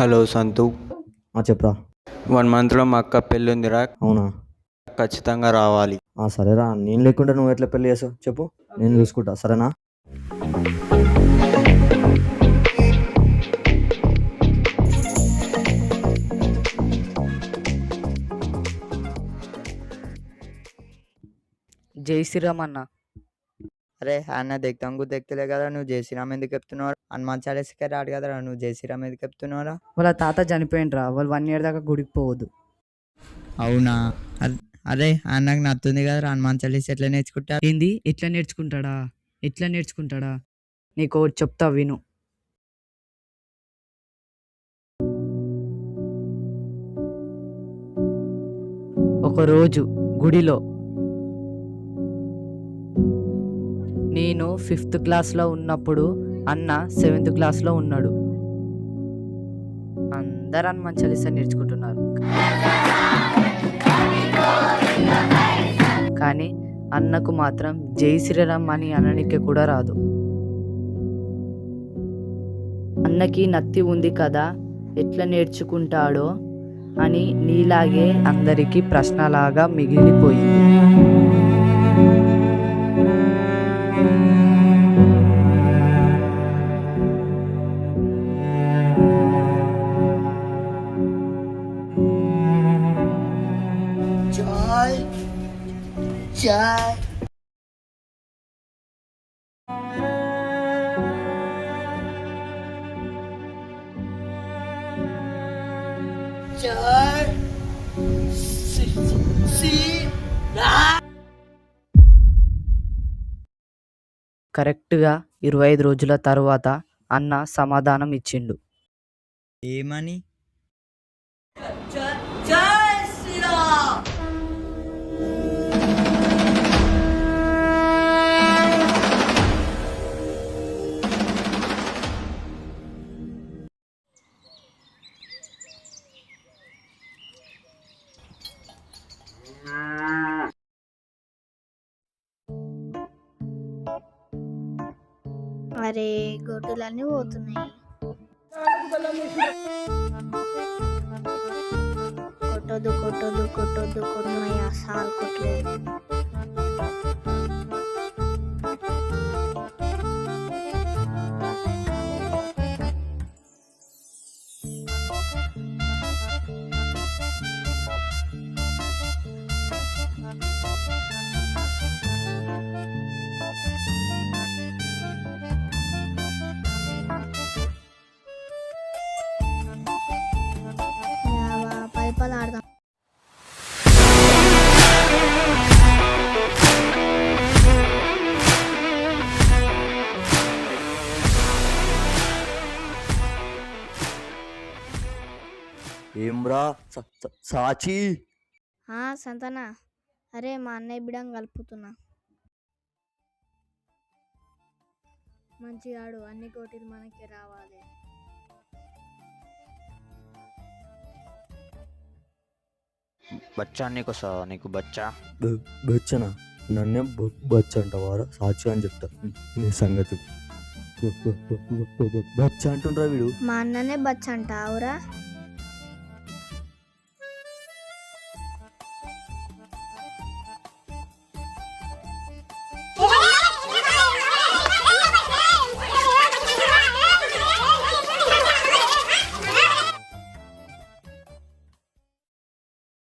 Hello సంతు, చెప్పురా. 1 మంత్లో మా అక్క పెళ్ళి ఉందిరా, అవునా? ఖచ్చితంగా రావాలి. సరేరా, నేను లేకుండా నువ్వు ఎట్లా పెళ్లి చేసావు చెప్పు, నేను చూసుకుంటా, సరేనా? జై శ్రీరామ్ అన్న. అరే అన్న దిక్తంగు దిక్తలే కదా, నువ్వు జై శ్రీరామ్ ఎందుకు చెప్తున్నావు? హనుమాన్ చాలీసాకే రాడు కదరా, నువ్వు జై శ్రీరామ్ ఎందుకు చెప్తున్నావురా? వాళ్ళ తాత చనిపోయిండ్రా, వాళ్ళు 1 year దాకా గుడికి పోవద్దు. అవునా? అరే అన్నకు నచ్చుంది కదరా, హనుమాన్ చాలీసా ఎట్లా నేర్చుకుంటా? ఏంది ఎట్లా నేర్చుకుంటాడా? నీకు ఒకటి చెప్తా విను. ఒకరోజు గుడిలో నేను 5th క్లాస్లో ఉన్నప్పుడు అన్న 7th క్లాస్లో ఉన్నాడు. అందరూ హనుమాన్ చాలీసా నేర్చుకుంటున్నారు, కానీ అన్నకు మాత్రం జై శ్రీరామ్ అని అనడానికి కూడా రాదు. అన్నకి నత్తి ఉంది కదా, ఎట్లా నేర్చుకుంటాడో అని నీలాగే అందరికీ ప్రశ్నలాగా మిగిలిపోయింది. కరెక్ట్గా 25 రోజుల తర్వాత అన్న సమాధానం ఇచ్చిండు. ఏమని? అరే గొడ్డులన్నీ పోతున్నాయి. కొట్టొద్దు కొట్టున్నాయా, సాల్ కొట్టలేదు. పైపలు ఆడదాం. ఏమ్రా సాచి? సంతన, అరే మా అన్నయ్య బిడం కలుపుతున్నా. మంచిగా ఆడు, అన్ని కోటీలు మనకే రావాలి. బచ్చా నీకు నీకు బచ్చా బచ్చనా? నన్నే బచ్చ అంటావారా? సాచి అని చెప్తా నీ సంగతి. బచ్చ అంటుండ్రా వీడు. మా అన్ననే బచ్చ అంటావురా?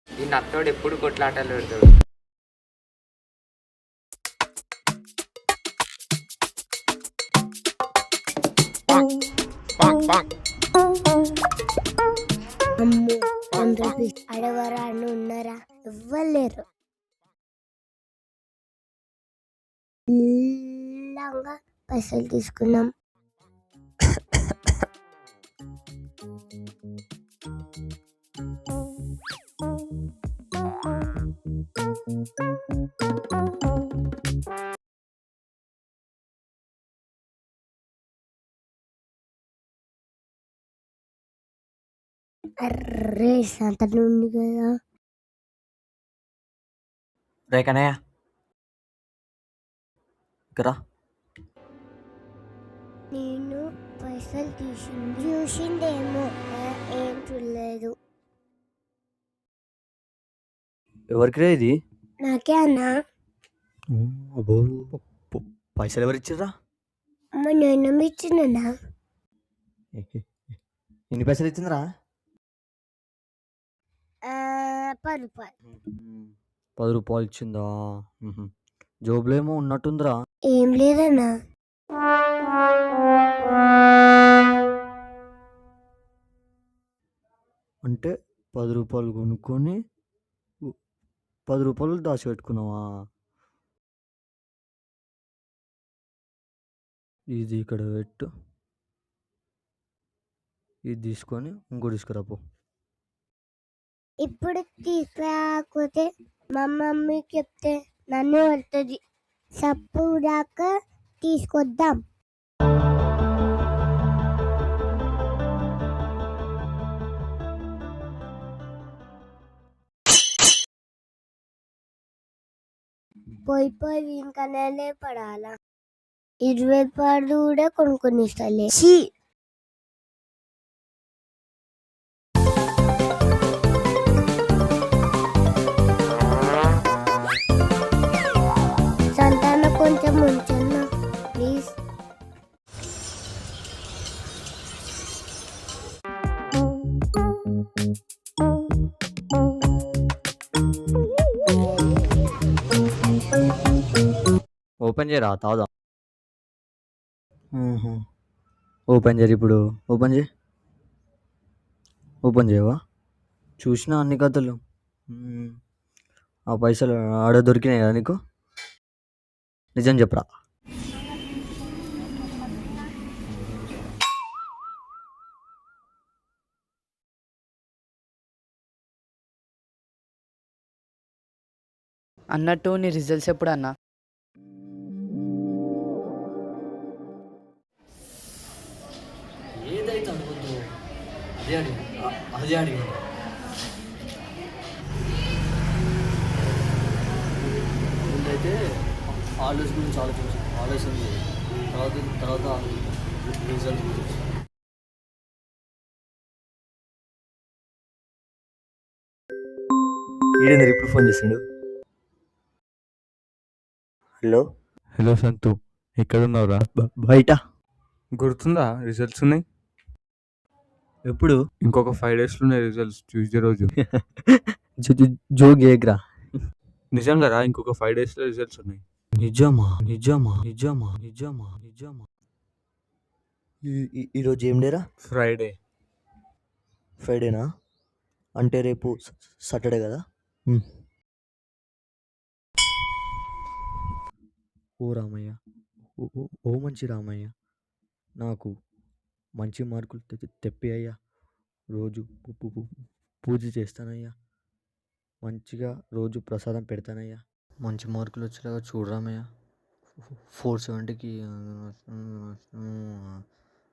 ఈ నత్తోడు ఎప్పుడు కొట్లాటలు పెడతాడు. అమ్మో, 100 రూపీస్ అడవరా అని ఉన్నారా? ఇవ్వలేరు. పైసలు తీసుకున్నాం. అర్రే సంతలో ఉంది కదా. రేకనయ్య ఇక్కడ నేను పైసలు చూసిందేమో ఏం చూడలేదు. ఎవరికి రా ఇది? నాకే అన్నా. అబ్బో, పైసలు ఎవరు ఇచ్చిర్రా? మా నాన్నమ్మ ఇచ్చిందన్నా. ఎన్ని పైసలు ఇచ్చిందిరా? 10 రూపాయలు. 10 రూపాయలు ఇచ్చిందా? జోబులో ఏమో ఉన్నట్టుందిరా. ఏం లేదన్నా. అంటే 10 రూపాయలు కొనుక్కొని 10 రూపాయలు దాచిపెట్టుకున్నావా? ఇది ఇక్కడ పెట్టు, ఇది తీసుకొని ఇంకోటి తీసుకురాపో. ఇప్పుడు తీసుకురాకపోతే మా మమ్మీ చెప్తే నన్ను పడుతుంది. సప్పు దాకా తీసుకొద్దాం. పోయి ఇంకనే పడాలా? 20 రూపాయలు కూడా కొనుక్కొని ఇస్తలే. సంతాన కొంచెం ఉంచన్నా ప్లీజ్. ఓపెన్ చేయరా, తాగుదాం. ఓపెన్ చేయరు ఇప్పుడు. ఓపెన్ చేయి. ఓపెన్ చేయవా? చూసినా అన్ని కథలు. ఆ పైసలు ఆడ దొరికినాయి కదా నీకు? నిజం చెప్పరా? అన్నట్టు నీ రిజల్ట్స్ ఎప్పుడు అన్నా? ఏదైతే అనుకుందో అదే అడిగి ముందైతే ఆలోచన గురించి ఆలోచన తర్వాత రిజల్ట్ గురించి. ఈడేంద్ర ఇప్పుడు ఫోన్ చేసిండు? హలో హలో సంతు, ఎక్కడున్నావురా? బయట. గుర్తుందా రిజల్ట్స్ ఉన్నాయి? ఎప్పుడు? ఇంకొక 5 days ఉన్నాయి రిజల్ట్స్, ట్యూస్డే రోజు. జోక్ ఏగ్రా. నిజంగా రా, ఇంకొక 5 days లో రిజల్ట్స్ ఉన్నాయి. నిజమా నిజమా నిజమా నిజమా నిజమా? ఈరోజు ఏం డేరా? ఫ్రైడే. ఫ్రైడేనా? అంటే రేపు సాటర్డే కదా? ఓ రామయ్య, ఓ మంచి రామయ్య, నాకు మంచి మార్కులు తెప్పి అయ్యా. రోజు పూజ చేస్తానయ్యా. మంచిగా రోజు ప్రసాదం పెడతానయ్యా. మంచి మార్కులు వచ్చేలాగా చూడరామయ్య. 470కి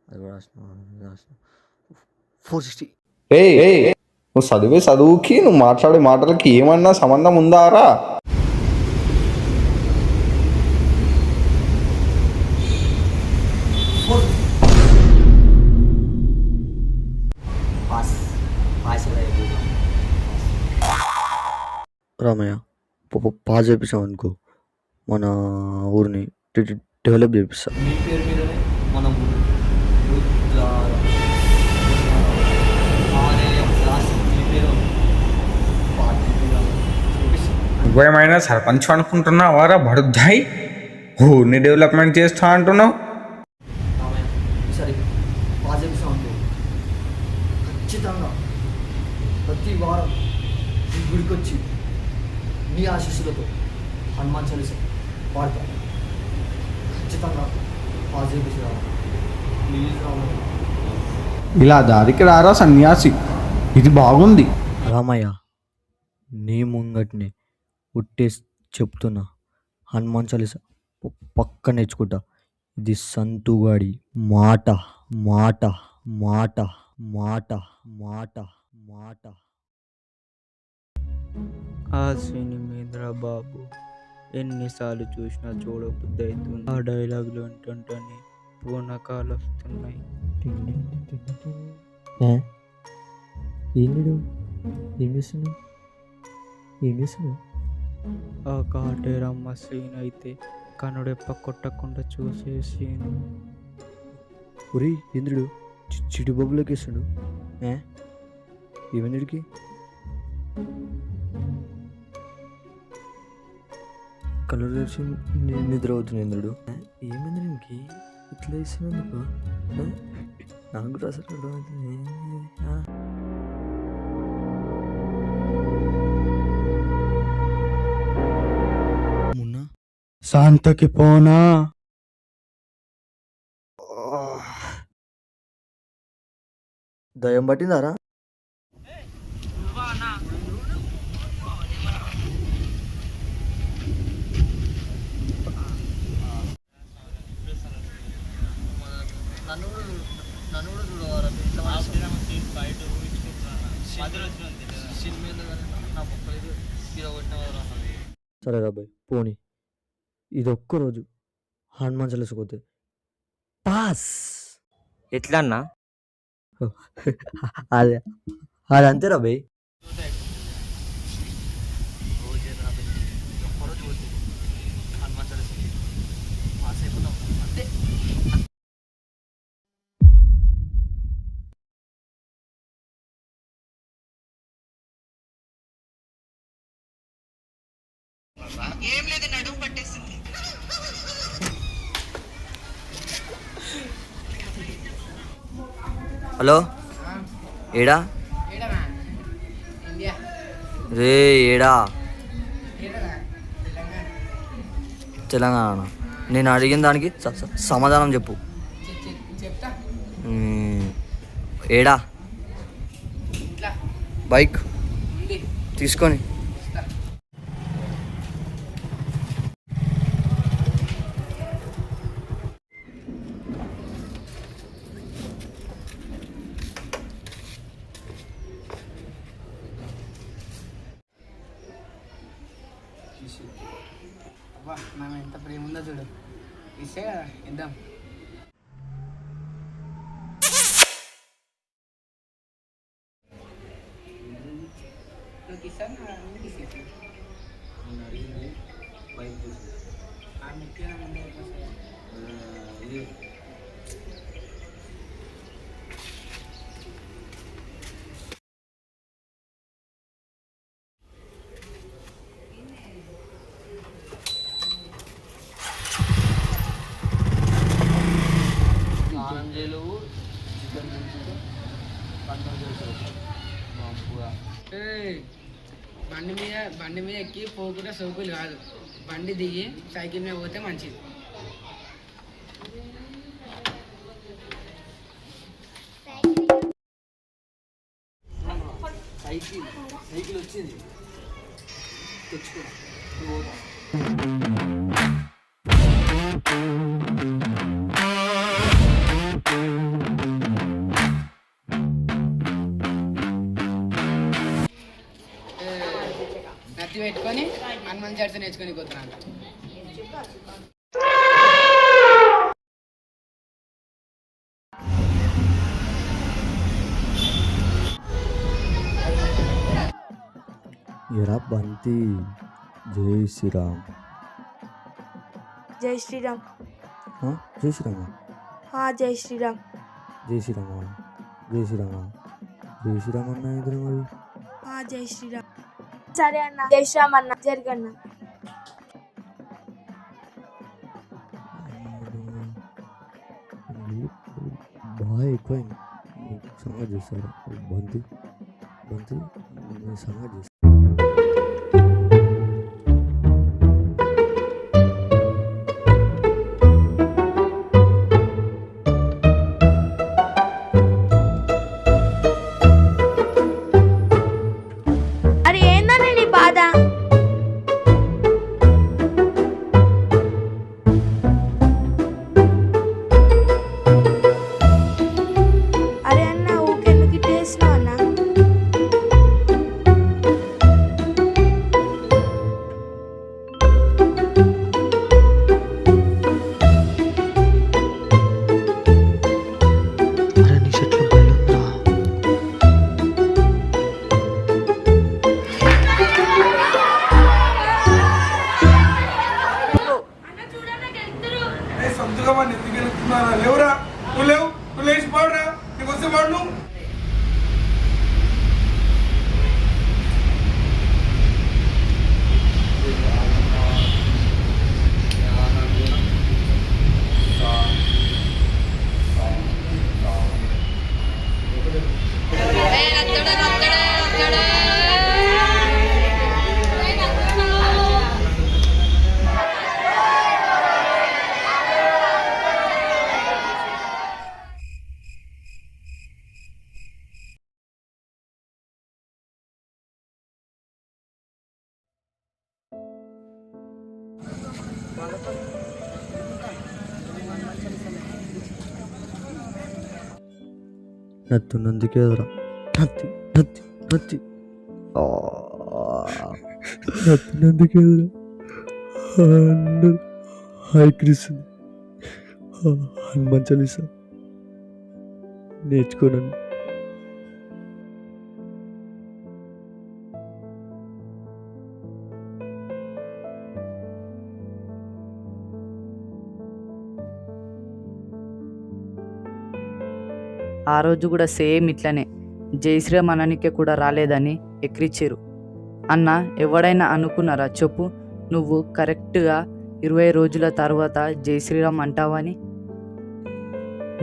అది కూడా 460. నువ్వు చదివే చదువుకి నువ్వు మాట్లాడే మాటలకి ఏమన్నా సంబంధం ఉందారా? రామయ్య, పాస్ చేపిస్తాం అనుకో, మన ఊరిని డెవలప్ చేపిస్తా. మీ పేరు మీదనే మన నువ్వేమైనా సర్పంచ్ అనుకుంటున్నావారా బడుద్దాయి? ఊరిని డెవలప్మెంట్ చేస్తా అంటున్నావు. ఈసారి పాస్ చేపిస్తాం అనుకో, ఖచ్చితంగా ప్రతి వారం ఈ గుడికి వచ్చి నీ ఆశీస్సులతో హనుమాన్ చాలీసా పాడతా. ఖచ్చితంగా పాస్ చేపించి రావాలి. ప్లీజ్ రామయ్య. ఇలా దారికి రారా సన్యాసి, ఇది బాగుంది. రామయ్య, నీ ముంగట్ని ఉట్టేసి చెప్తున్నా, హనుమాన్ చాలీసా పక్క నేర్చుకుంటా. ఇది సంతుగాడి మాట మాట మాట మాట మాట మాట. ఆ సినిమేంద్ర బాబు, ఎన్నిసార్లు చూసినా చూడబుద్ధి అవుతుంది. ఆ డైలాగులు అంటుంటేనే పూనకాలు వస్తున్నాయి. ఏంటి ఏం చేస్తున్నావు ఏం చేస్తున్నావు ఆ కాటేరమ్మ సీన్ అయితే కనుడెప్ప కొట్టకుండా చూసే సీను. ఒరే ఇంద్రుడు చిటి బొబ్బులోకి వేస్తాడు ఏమైందిడికి కలర్ తెరిచి నిద్ర అవుతుంది ఇంద్రుడు ఏమైంది నీకు ఇట్లా ఇస్తున్నందుకు నాకు కూడా అసలు అర్థమవుతుంది మొన్న శాంతకి పోనా? దయ్యం పట్టిందారా సరే రాబాయ్ పోనీ ఇది ఒక్కరోజు హనుమాన్ చాలీసా పాస్ ఎట్లా అన్నా? అదే అది అంతే రాబాయ్ హలో ఏడా రే ఏడా తెలంగాణ నేను అడిగిన దానికి సమాధానం చెప్పు ఏడా బైక్ తీసుకొని మనం ఎంత ప్రేమ ఉందో చూడు ఇస్తే ఇద్దాం బండి మీద ఎక్కి పోకుండా సోకులు కాదు బండి దిగి సైకిల్ మీద పోతే మంచిది సైకిల్ వచ్చింది తెచ్చుకో నత్తి పెట్టుకొని హనుమాన్ చాలీసా నేర్చుకొని పోతున్నాను ఎరా బంతి జై శ్రీరామ్ జై శ్రీరామ్ జై శ్రీరామా జై శ్రీరామ్ జై శ్రీరామా జై శ్రీరామా జై శ్రీరామ్ అన్న ఇద్దరు మరి జై శ్రీరామ్ సరే అన్న జై శ్రీరామ్ అన్న జరగన్న బాగా ఎక్కువైంది సంగతి చేస్తారు బంతి బంతి సంగతి చేస్తారు అరే ఏందన్న నీ బాధ అరే అన్న ఊకెందుకు టేస్ట్ అన్న అరే నీ చెట్లు బయలుందిరా లేవురా నువ్వు లేవు నువ్వు లేచి పాడురా నీకు వస్తే పాడు నువ్వు నత్తున్నందుకే ఎదురా నత్తి నత్తి నత్తి నత్తున్నందుకే ఎదురా అందరూ హాయిక్రిస్తుంది హనుమాన్ చాలీసా నేర్చుకోనండి. ఆ రోజు కూడా సేమ్ ఇట్లనే జయశ్రీరామ్ అననికే కూడా రాలేదని ఎక్కిరిచ్చారు. అన్న ఎవడైనా అనుకున్నారా చెప్పు, నువ్వు కరెక్ట్గా 20 రోజుల తర్వాత జయశ్రీరామ్ అంటావని?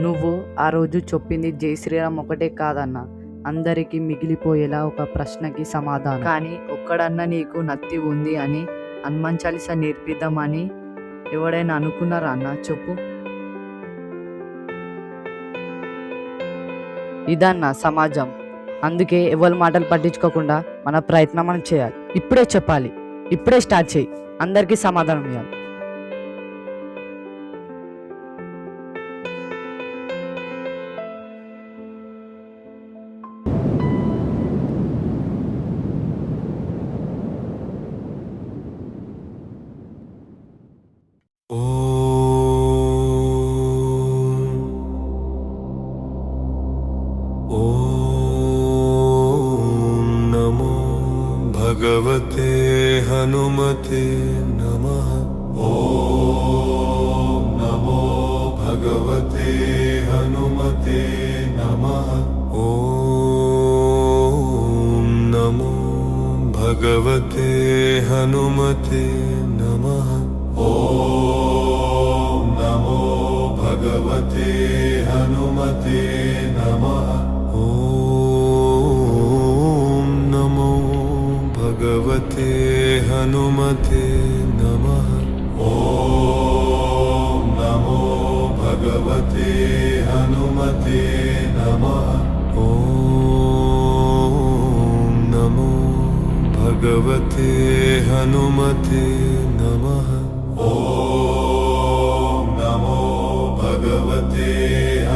నువ్వు ఆ రోజు చెప్పింది జయశ్రీరామ్ ఒకటే కాదన్న, అందరికీ మిగిలిపోయేలా ఒక ప్రశ్నకి సమాధానం. కానీ ఒక్కడన్నా నీకు నత్తి ఉంది అని హనుమాన్ చాలీసా నేర్పిద్దామని ఎవడైనా అనుకున్నారా అన్న చెప్పు? ఇదన్న సమాజం. అందుకే ఎవరి మాటలు పట్టించుకోకుండా మన ప్రయత్నం మనం చేయాలి. ఇప్పుడే చెప్పాలి, ఇప్పుడే స్టార్ట్ చేయి, అందరికీ సమాధానం ఇవ్వాలి. भगवते हनुमते नमः। ॐ नमो भगवते हनुमते नमः। ॐ नमो भगवते हनुमते नमः। ॐ नमो भगवते हनुमते नमः। ॐ नमो भगवते हनुमते नमः। ॐ नमो भगवते हनुमते नमः। ॐ नमो भगवते हनुमते नमः। ॐ नमो भगवते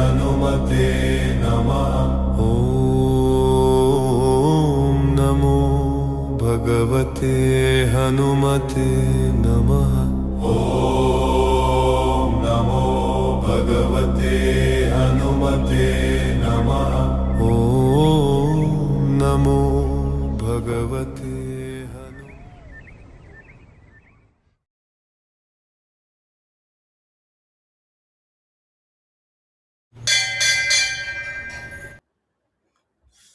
हनुमते नमः। ॐ नमो भगवते हनुमते नमः। ॐ नमो भगवते हनुमते नमः। ॐ नमो भगवते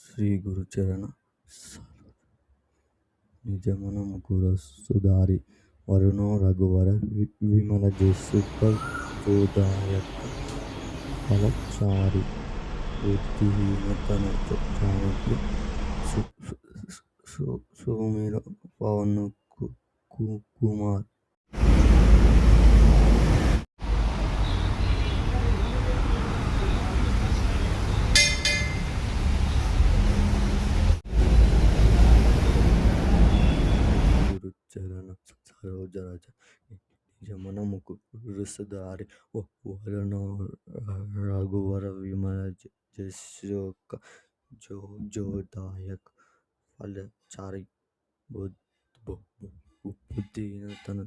శ్రీ గురుచరణ నిజమన ముకుర సుధారి వరుణో రఘువర విమల జసుక చోదాయక ఫలచారి బుద్ధిహీనతన జానకి సుమేర పవన్ కుమార్. చరణ సరోజరాజ నిజమన ముకురుసదారి వరణ రఘువర విమల జశోక జోదాయక్ ఫలచారి బుద్ధిహీనతన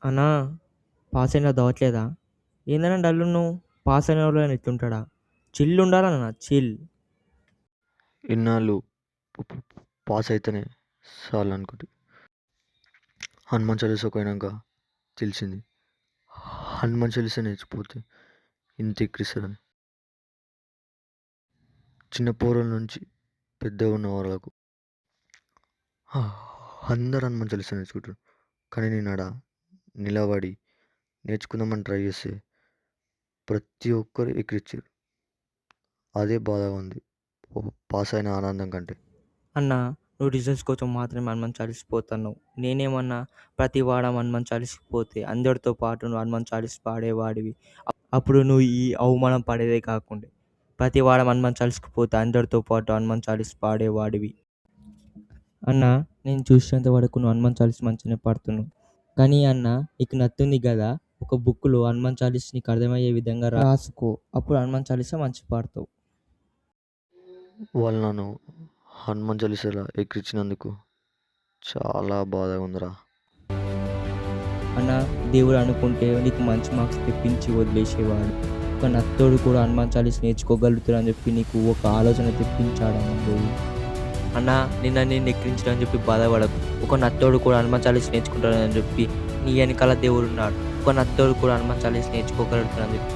అన్నా పాస్ అయినా దవట్లేదా? ఏందన్నా డల్లు నువ్వు? పాస్ అయిన వాళ్ళు ఎట్లుంటాడా? చిల్ ఉండాలన్నా చిల్. ఇన్నాళ్ళు పాస్ అయితేనే చాలు అనుకుంటే హనుమాన్ చాలీసా పోయినాక తెలిసింది హనుమాన్ చాలీసా నేర్చిపోతే ఇంత ఎక్కిరిస్తారని. చిన్న పోరల నుంచి పెద్దగా ఉన్న వాళ్ళకు అందరు హనుమాన్ చాలీసా నేర్చుకుంటారు. కానీ నేను ఆడ నిలబడి నేర్చుకుందామని ట్రై చేస్తే ప్రతి ఒక్కరు ఎక్కిరిచ్చారు. అదే బాధగా ఉంది పాస్ అయిన ఆనందం కంటే. అన్నా నువ్వు రిజల్ట్స్ కోసం మాత్రమే హనుమాన్ చాలీసిపోతున్నావు. నేనేమన్నా ప్రతి వారం హనుమాన్ చాలీసిపోతే అందరితో పాటు నువ్వు హనుమాన్ చాలీస్ పాడేవాడివి. అప్పుడు నువ్వు ఈ అవమానం పడేదే కాకుండా ప్రతి వారం హనుమాన్ చాలీస్కి అందరితో పాటు హనుమాన్ చాలీస్ పాడేవాడివి. అన్న నేను చూసినంత వరకు నువ్వు హనుమాన్ చాలీస్ మంచిగానే పాడుతున్నావు. కానీ అన్న నీకు నత్తుంది కదా, ఒక బుక్లో హనుమాన్ చాలీస్ నీకు అర్థమయ్యే విధంగా రాసుకో. అప్పుడు హనుమాన్ చాలీసా మంచిగా పాడతావు. వాళ్ళు నన్ను హనుమాన్ చాలీసాలో ఎక్కిరించినందుకు చాలా బాధగా ఉందిరా. అన్న దేవుడు అనుకుంటే నీకు మంచి మార్క్స్ తెప్పించి వదిలేసేవాడు. ఒక నత్తోడు కూడా హనుమాన్ చాలీస్ నేర్చుకోగలుగుతాడని చెప్పి నీకు ఒక ఆలోచన తెప్పించాడన్న దేవుడు. అన్న నిన్న నేను ఎక్కిరించడని చెప్పి బాధపడకు. ఒక నత్తోడు కూడా హనుమాన్ చాలీస్ నేర్చుకుంటాడని చెప్పి నీ వెనకాల దేవుడు ఉన్నాడు. ఒక నత్తోడు కూడా హనుమాన్ చాలీస్ నేర్చుకోగలుగుతాడని చెప్పి.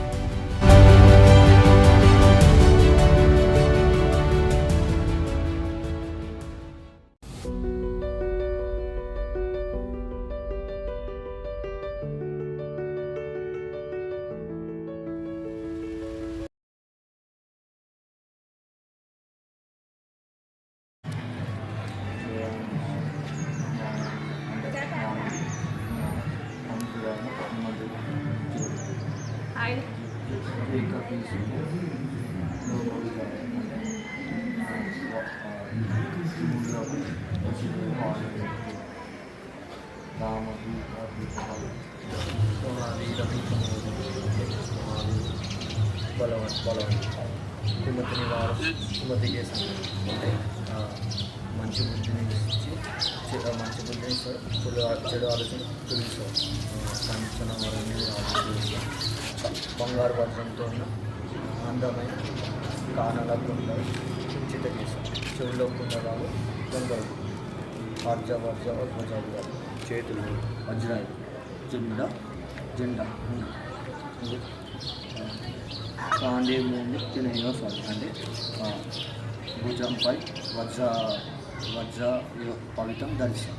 మంచి బుద్ధిని ఇచ్చి మంచి బుద్ధిని ఇస్తారు, చెడు ఆలోచన తొలగిస్తారు. సంచన బంగారు వజ్రంతో ఉన్న అందమైన కానల కుండలు చితకేశారు. చెవులో కుండలాలు గంగలు వజ్రాలు చేతులు వజ్రాలు జెండా కాండే మూడు తినయో స్వామి అంటే భుజంపై వజ్ర పవిత్రం ధరిస్తాం.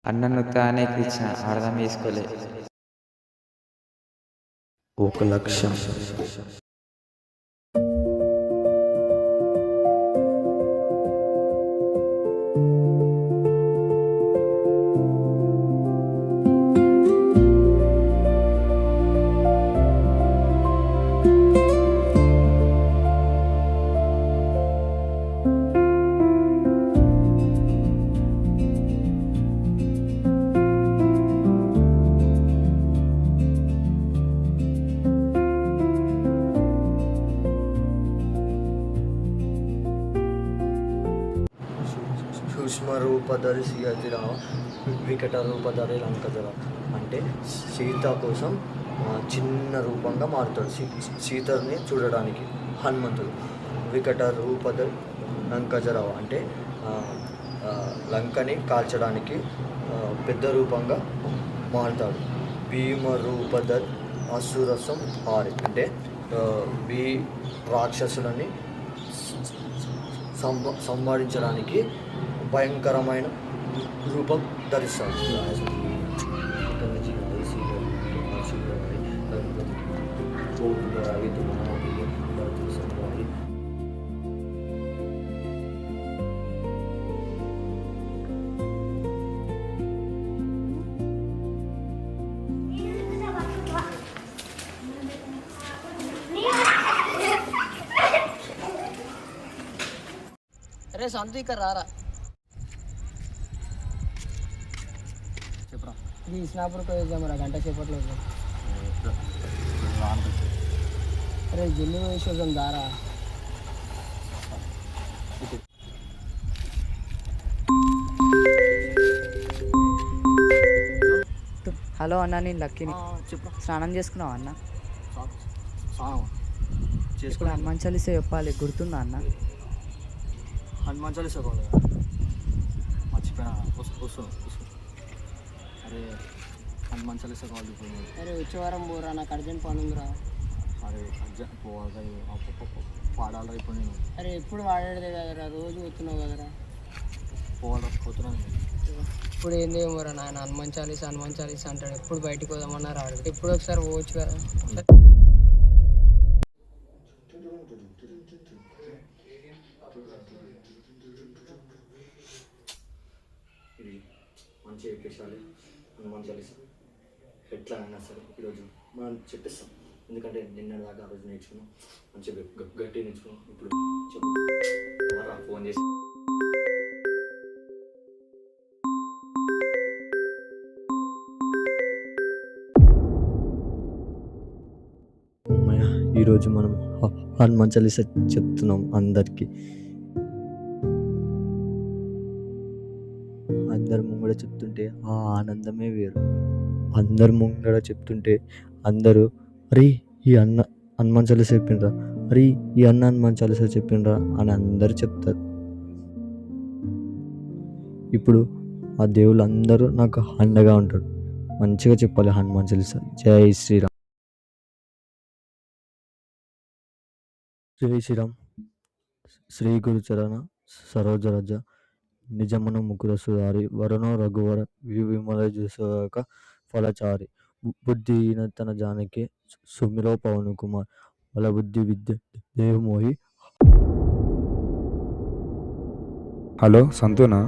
అన్నను తానే ఇచ్చిన అర్థం చేసుకోలే. ఒక లక్ష్యం సూక్ష్మ రూపధరి సీయతిరావ వికట రూపధరి లంకధర అంటే సీత కోసం చిన్న రూపంగా మారుతాడు. సీతని చూడడానికి హనుమంతుడు. వికట రూపధరి లంకజరావ అంటే లంకని కాల్చడానికి పెద్ద రూపంగా మారుతాడు. భీమ రూపధర్ అసురసం ఆరి అంటే రాక్షసులని సంహరించడానికి భయంకరమైన రూపం ధరిస్తాడు. అరే సంతు ఇక్కడ రారా చెప్పరా ఇది ఇస్నాపూర్కి వేద్దాం రా గంట సేపట్లో అరే జల్లు వేసి వద్దాం దారా హలో అన్న, నేను లక్కీని. చెప్పు స్నానం చేసుకున్నావా అన్న? ఇప్పుడు చేసుకున్నా హనుమాన్ చాలీసా చెప్పాలి, గుర్తుందా అన్న? హనుమాన్ చాలీసా కావాలి మర్చిపోయినా వస్తున్నా అరే హనుమాన్ చాలీసా కావాలి అరే వచ్చే వారం పోరా నాకు అర్జెంట్ పని ఉందిరా అరే అర్జెంట్ పోవాలి పాడాలరా ఇప్పుడు నేను అరే ఎప్పుడు వాడేదే కదరా రోజు పోతున్నావు కదరా పోతున్నాను ఇప్పుడు ఏందేమోరా నాయన హనుమాన్ చాలీసా అంటాడు ఎప్పుడు బయటకు పోదామన్నా రాడు ఎప్పుడు ఒకసారి పోవచ్చు కదా ఇది మంచిగా ఎక్కించాలి హనుమాన్ చాలీసా ఎట్లా అయినా సరే ఈరోజు మనం చెప్పిస్తాం ఎందుకంటే నిన్న దాకా ఆ రోజు నేర్చుకున్నాం మంచిగా గట్టి నేర్చుకున్నాం ఇప్పుడు చెప్పు ఫోన్ చేసి ఈరోజు మనం హనుమాన్ చాలీసా చెప్తున్నాం అందరికీ. అందరి ముంగడ చెప్తుంటే ఆ ఆనందమే వేరు. అందరి ముంగడ చెప్తుంటే అందరూ అరే ఈ అన్న హనుమాన్ చాలీసా చెప్పిండ్రా, అరే ఈ అన్న హనుమాన్ చాలీసా చెప్పిండ్రా అని అందరు చెప్తారు. ఇప్పుడు ఆ దేవుళ్ళు అందరూ నాకు అండగా ఉంటారు. మంచిగా చెప్పాలి హనుమాన్ చాలీసా. జై శ్రీరామ్. జై శ్రీరామ్. శ్రీ గురు చరణ సరోజ రజ నిజమను ముకుర సుధారి వరుణో రఘువర విమల జుసక ఫలచారి బుద్ధిహీనతన జానకి సుమిరో పవన్ కుమార్ బల బుద్ధి విద్య దేవమోహి. హలో సంతూనా?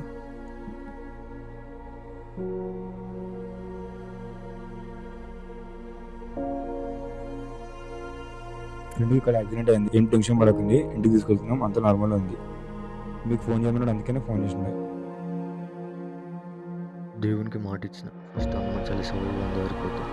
ఫ్రెండ్ ఇక్కడ యాక్సిడెంట్ అయింది, ఏం టెన్షన్ పడకండి, ఇంటికి తీసుకెళ్తున్నాం, అంత నార్మల్ ఉంది. మీకు ఫోన్ చేయమన్నాడు, అందుకనే ఫోన్ చేసిండే. దేవునికి మాట ఇచ్చిన ఫస్ట్ హనుమాన్ చాలీసా అందరికి పోతాం.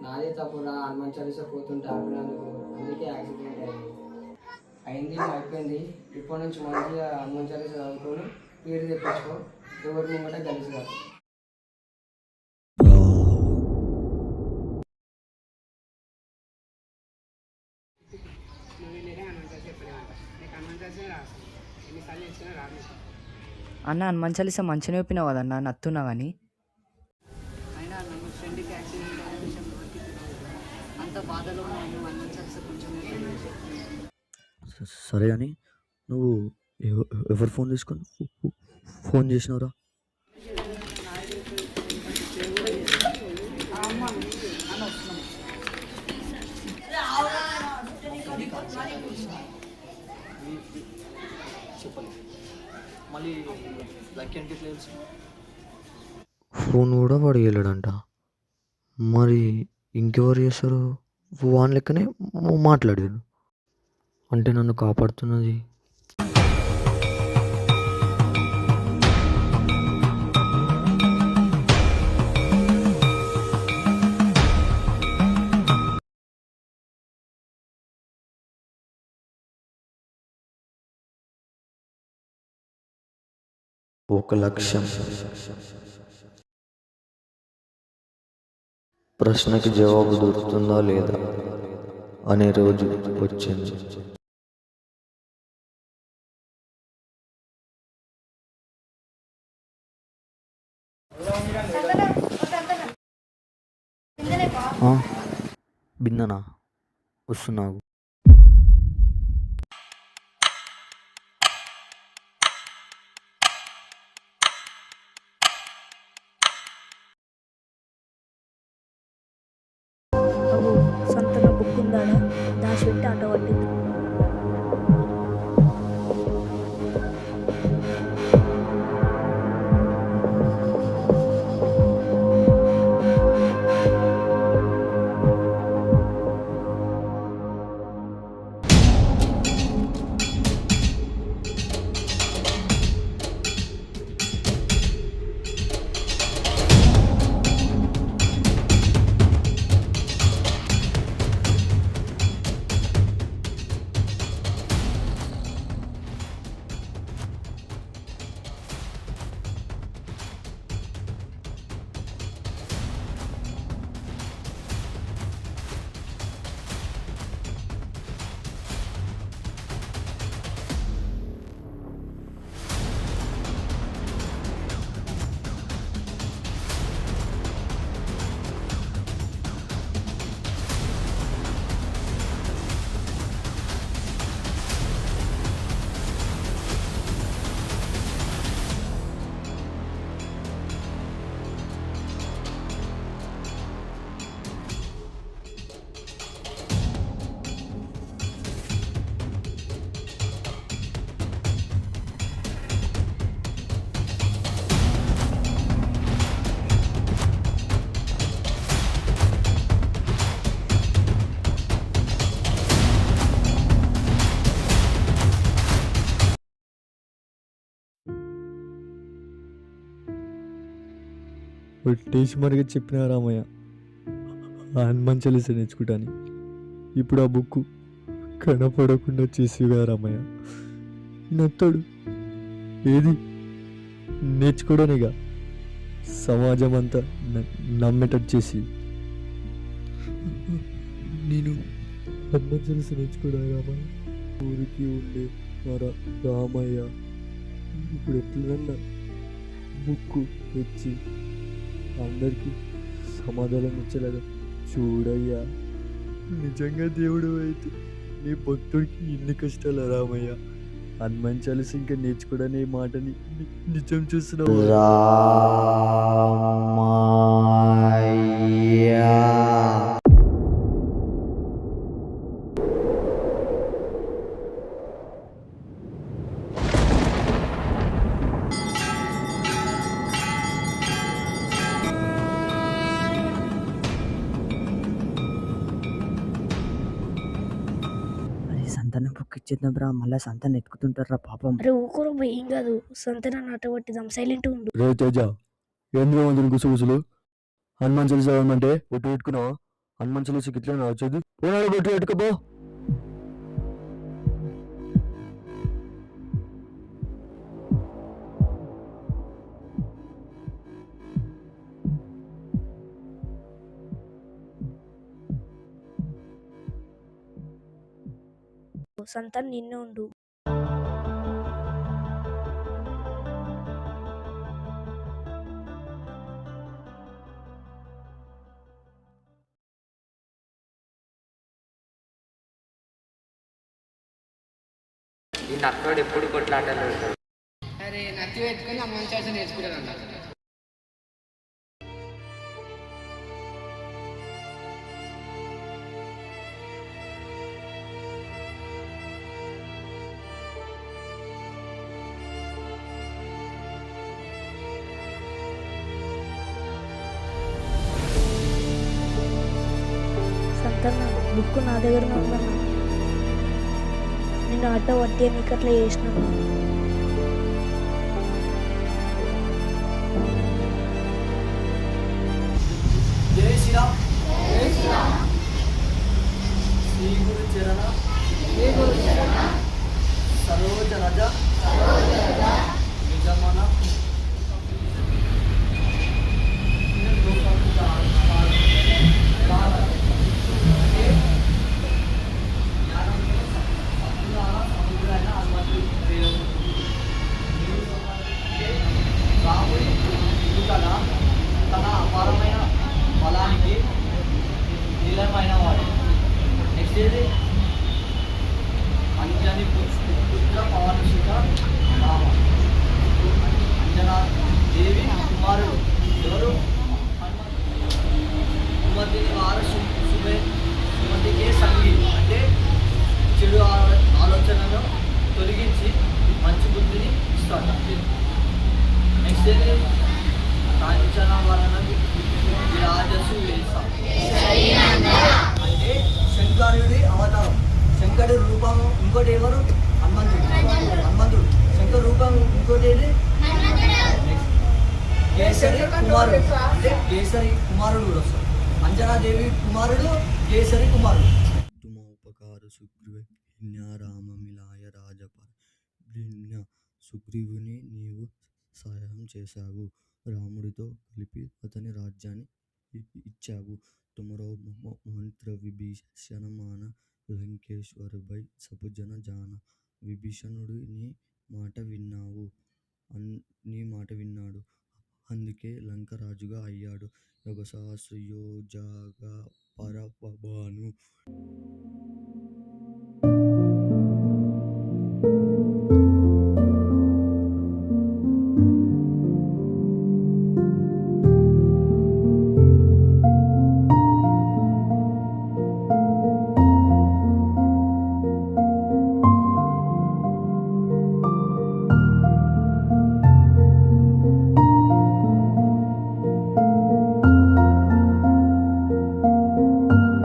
నాదే తప్పురా హనుమాన్ చాలీసా పోతుంటే ఆపినందుకు, అందుకే యాక్సిడెంట్ అయింది అయిపోయింది. ఇప్పటి నుంచి మంచిగా హనుమాన్ చాలీసా చదువుకొని పేరు తెప్పించుకో, ఎవరి ముంగట కలిసి కాదు. అన్న హనుమాన్ చాలీసా మంచిగా చెప్పినావు కదన్నా, నత్తున్నా కానీ అయినా నన్ను ఫ్రెండ్కి యాక్సిడెంట్ అయిన విషయం అంత బాధలో నేను హనుమాన్ చాలీసా కొంచెం సరే అని నువ్వు ఎవరు ఫోన్ తీసుకొని ఫోన్ చేసినవరా? మళ్ళీ లక్కీ అంటే తెలుసు ఫోన్ కూడా వాడు వెళ్ళాడంట. మరి ఇంకెవరు చేస్తారు? వాని లెక్కనే మాట్లాడారు అంటే నన్ను కాపాడుతున్నది. ఒక లక్ష్యం, ప్రశ్నకి జవాబు దొరుకుతుందా లేదా అనే రోజు వచ్చింది. బిన్ననా? వస్తున్నావు. అవు సంతన బుక్ ఉందాడా దాచిపెట్టి ఆటో పట్టింది. ఒట్టేసి మరిగా చెప్పిన రామయ్య హనుమాన్ చాలీస నేర్చుకుంటాను. ఇప్పుడు ఆ బుక్ కనపడకుండా చేసేవా రామయ్య. నత్తడు ఏది నేర్చుకోవడానిగా సమాజం అంతా నమ్మేటట్టు చేసి నేను హనుమాన్ చాలీస నేర్చుకోవడా రామయ్య. ఊరికి ఉండే రామయ్య ఇప్పుడు ఎట్లన్నా బుక్ తెచ్చి అందరికీ సమాధానం ఇచ్చలేదా చూడయ్యా. నిజంగా దేవుడు అయితే నీ భక్తుడికి ఇన్ని కష్టాలు రామయ్య. హనుమాన్ చాలీస ఇంకా నేర్చుకోవడనే మాటని నిజం చూస్తున్నావు. సంతానం బుక్ ఇచ్చేద్దాం రా, మళ్ళీ సంతానం ఎత్తుకుతుంటారా పాపం. అరే ఊకూర ఏం కాదు, సంతన ఆటో పట్టిద్దాం, సైలెంట్ ఉండు. రే తేజ ఎందులో ఉంది గుసగుసలు? హనుమాన్ చాలీస చదవమంటే ఒట్టు పెట్టుకున్నావా? హనుమాన్ చాలీసకి ఇట్లా వచ్చేది పోనాడు బొట్టు పెట్టుకోపో. సంతాన్ నిన్నే ఉండు. ఈ నక్కడు ఎప్పుడు కొట్లాటలు. అరే నచ్చి పెట్టుకొని హనుమాన్ చాలీస నేర్చుకుంటానంట. సంతాన్ బుక్ నా దగ్గరనే ఉందన్న. నేను ఆటో పట్టి నీకు అట్లా చేసినాను. జై శ్రీరామ్. జై శ్రీరామ్. శ్రీ గురు చరణ. శ్రీ గురు చరణ. సరోజ రజ. సరోజ రజ. నిజమన. సముద్రాన హనుమంతుడు నెక్స్ట్ ఏది అంజని పుత్ర పవనసుత రామ. అంజనా దేవి కుమారుడు ఎవరు? సుమతిని వారసు సుమతికే సంగి అంటే చెడు ఆలోచనను తొలగించి మంచి బుద్ధిని ఇస్తాడు. నెక్స్ట్ ఏంటి? కాంచన వలన విరాజసు వేస అంటే శంకరుడి అవతారం. శంకరుడి రూపం ఇంకోటి ఎవరు? హనుమంతుడు. శంకర్ రూపం ఇంకోటి ఏది? కేసరి కుమారుడు అంటే కేసరి కుమారుడు కూడా వస్తాడు. అంజనాదేవి కుమారుడు కేసరి కుమారుడు. తుమోపకార సుగ్రీవ రామమిలాయ రాజపర భిన్న సుగ్రీవుని నీవు సహాయం చేశావు. రాముడితో కలిపి అతని రాజ్యాన్ని ఇచ్చావు. తుమరో మంత్ర విభీషణ మాన లంకేశ్వరపై సపుజన జాన. విభీషణుడు నీ మాట విన్నాడు, అందుకే లంక రాజుగా అయ్యాడు. యుగ సహస్రయోజాగా పరపబాను.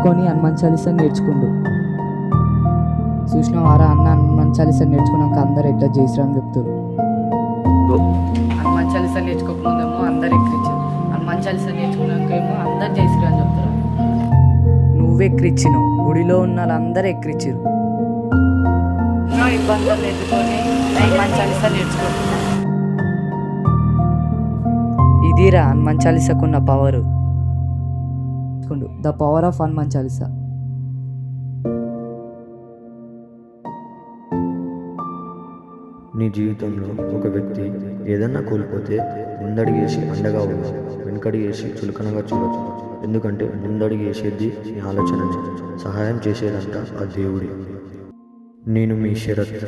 కొని హనుమాన్ చాలీసా నేర్చుకుండు. చూసిన వారా అన్న హనుమాన్ చాలీసా నేర్చుకున్నాక అందరు ఎట్లా జై శ్రీరామ్ చెప్తారు. హనుమాన్ చాలీసా నేర్చుకోకముందేమో అందరు ఎక్కిరించారు, హనుమాన్ చాలీసా నేర్చుకున్నాక ఏమో అందరు జై శ్రీరామ్ చెప్తారు. నువ్వు ఎక్కిరించినావు, గుడిలో ఉన్న వాళ్ళందరూ ఎక్కిరించారు. ఎన్నో ఇబ్బందులు ఎదుర్కొని హనుమాన్ చాలీసా నేర్చుకుంటున్నా. ఇదిరా హనుమాన్ చాలీసాకున్న power. The power of Hanuman Chalisa. నీ జీవితంలో ఒక వ్యక్తి ఏదన్నా కోల్పోతే ముందడిగేసి అండగా ఉండదు, వెనకడిగేసి చులకనగా చూడదు. ఎందుకంటే ముందడిగేసేది నీ ఆలోచనని, సహాయం చేసేదంట ఆ దేవుడి. నేను మీ శరత్.